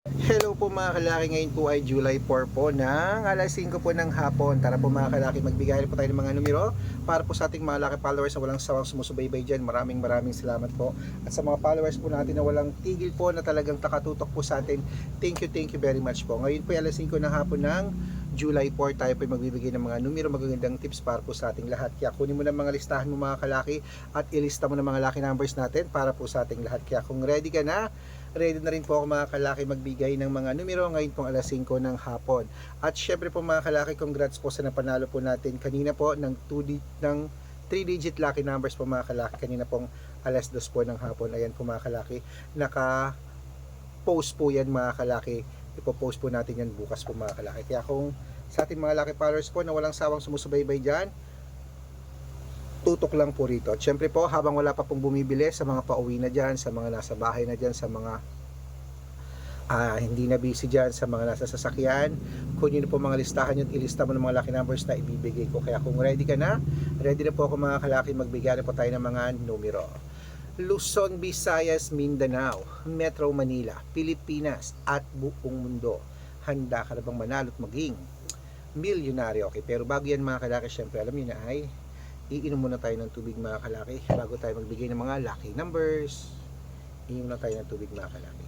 Hello po mga kalaki, ngayon po ay July 4 po ng alas 5 po ng hapon. Tara po mga kalaki, magbigay po tayo ng mga numero para po sa ating mga laki followers na walang sawang sumusubaybay dyan. Maraming salamat po. At sa mga followers po natin na walang tigil po na talagang takatutok po sa atin, thank you very much po. Ngayon po ay alas 5 ng hapon ng July 4, tayo po magbibigay ng mga numero, magagandang tips para po sa ating lahat. Kaya kunin mo na mga listahan mo mga kalaki at ilista mo na mga lucky numbers natin para po sa ating lahat. Kaya kung ready ka na, ready na rin po ako mga kalaki magbigay ng mga numero ngayon pong alas 5 ng hapon. At syempre po mga kalaki, congrats po sa napanalo po natin kanina po ng 3 digit lucky numbers po mga kalaki. Kanina pong alas 2 po ng hapon. Ayan po mga kalaki, naka-post po yan mga kalaki. Ipo-post po natin yan bukas po mga kalaki. Kaya kung sa ating mga lucky followers po na walang sawang sumusubaybay dyan, tutok lang po rito. At syempre po, habang wala pa pong bumibili, sa mga pauwi na dyan, sa mga nasa bahay na dyan, sa mga hindi na busy dyan, sa mga nasa sasakyan, kunin po mga listahan yun, ilista mo ng mga lucky numbers na ibibigay ko. Kaya kung ready ka na, ready na po ako mga kalaki, magbigay na po tayo ng mga numero. Luzon, Visayas, Mindanao, Metro Manila, Pilipinas at buong mundo. Handa ka na bang manalo at maging milyonaryo? Okay, pero bago yan mga kalaki, syempre alam niyo na ay iinom muna tayo ng tubig mga kalaki bago tayo magbigay ng mga lucky numbers. Iinom na tayo ng tubig mga kalaki.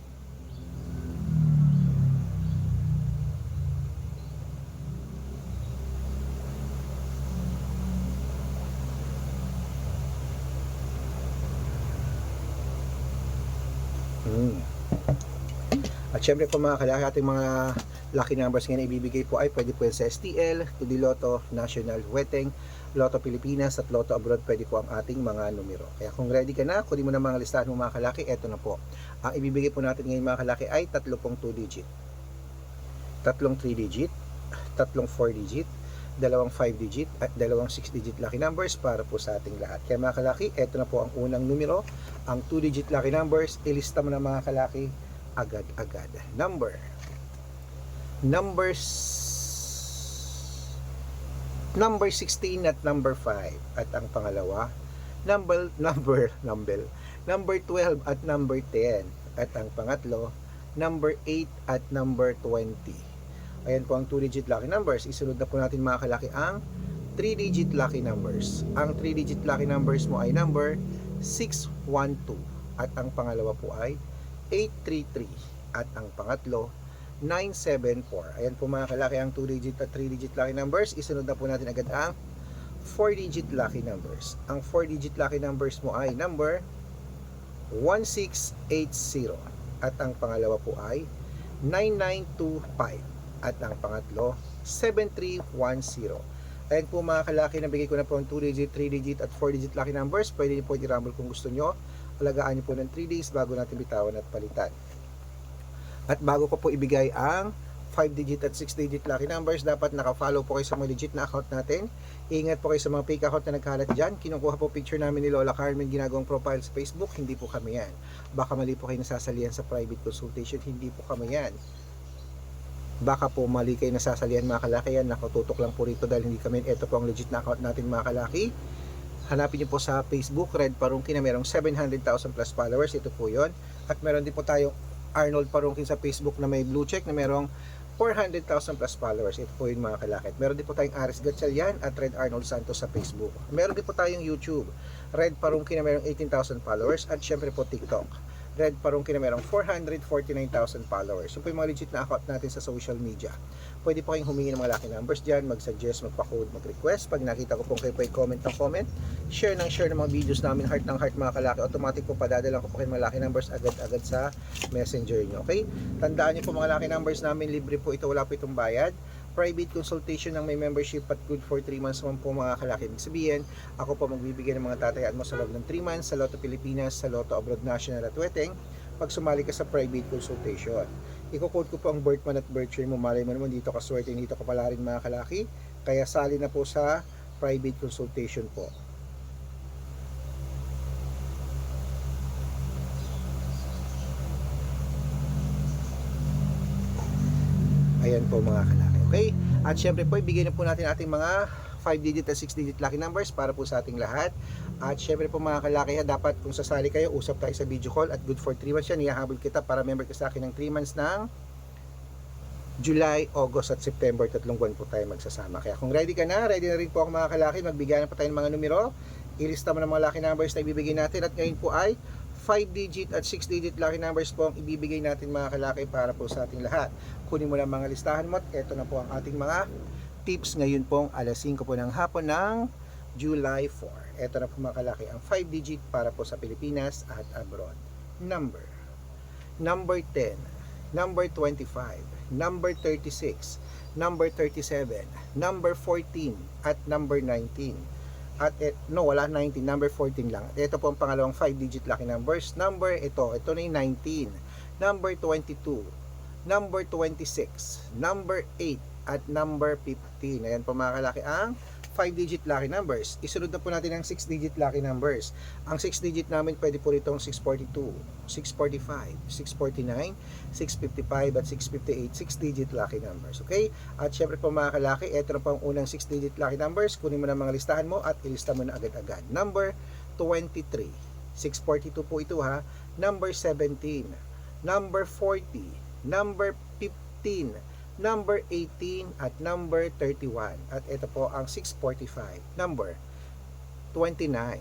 At syempre po mga kalaki, ating mga lucky numbers ngayon ibibigay po ay pwede po yan sa STL, Tudi Lotto, National Weteng, Lotto Pilipinas at Lotto Abroad. Pwede po ang ating mga numero. Kaya kung ready ka na, kunin mo na mga listahan mo mga kalaki. Eto na po. Ang ibibigay po natin ngayon mga kalaki ay tatlong 2 digit, tatlong 3 digit, tatlong 4 digit, dalawang 5 digit at dalawang 6 digit lucky numbers para po sa ating lahat. Kaya mga kalaki, eto na po ang unang numero, ang 2 digit lucky numbers. Ilista mo na mga kalaki agad-agad. Number 16 at number 5 at ang pangalawa number 12 at number 10 at ang pangatlo number 8 at number 20. Ayan po ang 2 digit lucky numbers. Isunod na po natin mga kalaki ang 3 digit lucky numbers. Ang 3 digit lucky numbers mo ay number 612 at ang pangalawa po ay 833 at ang pangatlo 974. Ayan po mga kalaki ang 2 digit at 3 digit lucky numbers. Isunod na po natin agad ang 4 digit lucky numbers. Ang 4 digit lucky numbers mo ay number 1680 at ang pangalawa po ay 9925 at ang pangatlo 7310. Ayan po mga kalaki, nabigay ko na po ang 2 digit, 3 digit at 4 digit lucky numbers. Pwede niyo po i-rumble kung gusto nyo. Alagaan niyo po ng 3 days bago natin bitawan at palitan. At bago ko po ibigay ang 5 digit at 6 digit lucky numbers, dapat naka-follow po kayo sa mga legit na account natin. Ingat po kayo sa mga fake account na nagkalat dyan. Kinukuha po picture namin ni Lola Carmen, ginagawang profile sa Facebook. Hindi po kami yan. Baka mali po kayo nasasalihan sa private consultation. Hindi po kami yan. Baka po mali kayo nasasalihan mga kalaki, yan nakatutok lang po rito dahil hindi kami. Ito po ang legit na account natin mga kalaki. Hanapin niyo po sa Facebook, Red Parungkin, na merong 700,000 plus followers. Ito po yon. At meron din po tayong Arnold Parungkin sa Facebook na may blue check na merong 400,000 plus followers. Ito po yung mga kalaki. Meron din po tayong Aris Gatchalian at Red Arnold Santos sa Facebook. Meron din po tayong YouTube, Red Parungkin na merong 18,000 followers. At syempre po TikTok, Red Parungkin na merong 449,000 followers. So po yung mga legit na account natin sa social media. Pwede po kayong humingi ng mga lucky numbers dyan, mag-suggest, magpa-code, mag-request. Pag nakita ko pong kayo po comment ng comment, share ng mga videos namin, heart ng heart mga kalaki. Automatic po padadala ko po kayo mga lucky numbers agad-agad sa messenger nyo. Okay? Tandaan nyo po mga lucky numbers namin, libre po ito, wala po itong bayad. Private consultation ng may membership at good for 3 months naman po mga kalaki. Ibig sabihin, ako po magbibigay ng mga tatayaan mo sa loob ng 3 months sa Lotto Pilipinas, sa Lotto Abroad National at Weteng pag sumali ka sa private consultation. Iko-code ko po ang birth month at birth year mo. Malay mo naman dito ka swerte, dito ka pala rin mga kalaki. Kaya sali na po sa private consultation po. Ayan po mga kalaki. Okay? At syempre po, ibigay na po natin ating mga 5 digit at 6 digit lucky numbers para po sa ating lahat. At syempre po mga kalaki, dapat kung sasali kayo, usap tayo sa video call at good for 3 months yan. Ihahabol kita para member ka sa akin ng 3 months ng July, August at September, 3 buwan po tayo magsasama. Kaya kung ready ka na, ready na rin po ako mga kalaki, magbigay na pa tayo ng mga numero. Ilista mo ng mga lucky numbers na ibibigay natin, at ngayon po ay 5-digit at 6-digit lucky numbers po ang ibibigay natin mga kalaki para po sa ating lahat. Kunin mo lang mga listahan mo at eto na po ang ating mga tips ngayon pong alas 5 po ng hapon ng July 4. Eto na po mga kalaki ang 5-digit para po sa Pilipinas at abroad. Number 10, number 25, number 36, number 37, number 14, at number 19. Wala 19, number 14 lang. Ito po ang pangalawang 5-digit lucky numbers. Ito na yung 19, number 22, number 26, number 8, at number 15. Ayan po mga kalaki ang 5-digit lucky numbers. Isunod na po natin ang 6-digit lucky numbers. Ang 6-digit namin pwede po rito 642, 645, 649, 655 at 658. 6-digit lucky numbers. Okay? At syempre po mga kalaki, ito na po ang unang 6-digit lucky numbers. Kunin mo na mga listahan mo at ilista mo na agad-agad. Number 23. 642 po ito ha. Number 17. Number 40. Number 15. Number 18 at number 31. At ito po ang 645. Number 29,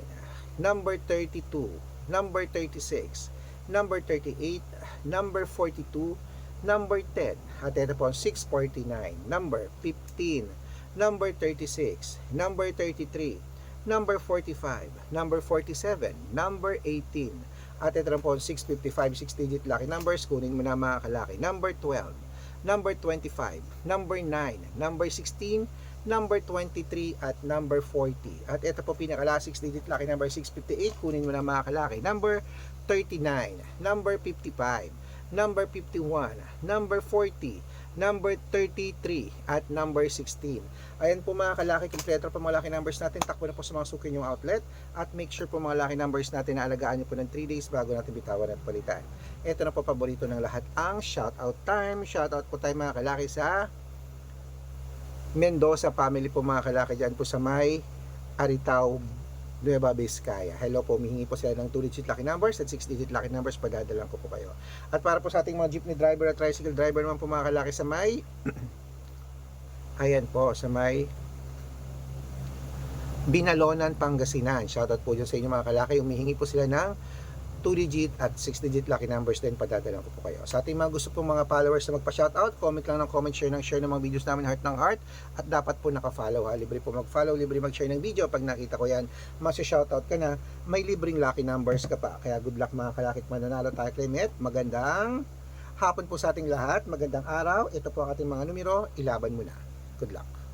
number 32, number 36, number 38, number 42, number 10. At ito po ang 649. Number 15, number 36, number 33, number 45, number 47, number 18. At ito po ang 655, 6-digit lucky numbers. Kunin mo na mga kalaki. Number 12, number 25, number 9, number 16, number 23, at number 40. At ito po pinakala 6-digit lucky number 658. Kunin mo na mga kalaki. Number 39, number 55, number 51, number 40, number 33, at number 16. Ayan po mga kalaki, kompleto po mga lucky numbers natin. Takbo na po sa mga suki yung outlet. At make sure po mga lucky numbers natin na alagaan nyo po ng 3 days bago natin bitawan at palitan. Ito na po paborito ng lahat, ang shoutout time. Shoutout po tayo mga kalaki sa Mendoza family po mga kalaki, dyan po sa may Aritao, Nueva Vizcaya. Hello po, humihingi po sila ng 2-digit lucky numbers at 6-digit lucky numbers. Padadalan ko po kayo. At para po sa ating mga jeepney driver at tricycle driver naman po mga kalaki sa may ayan po, sa may Binalonan, Pangasinan. Shoutout po dyan sa inyo mga kalaki. Humihingi po sila ng 2-digit at 6-digit lucky numbers din. Padadalan ko po kayo. Sa ating mga gusto pong mga followers na magpa-shoutout, comment lang ng comment, share ng mga videos namin, heart ng heart. At dapat po naka-follow ha. Libre po mag-follow, libre mag-share ng video. Pag nakita ko yan, mas-shoutout ka na, may libreng lucky numbers ka pa. Kaya good luck mga kalakit, mananalo tayo Clement. Magandang hapon po sa ating lahat. Magandang araw. Ito po ang ating mga numero. Ilaban mo na. Good luck.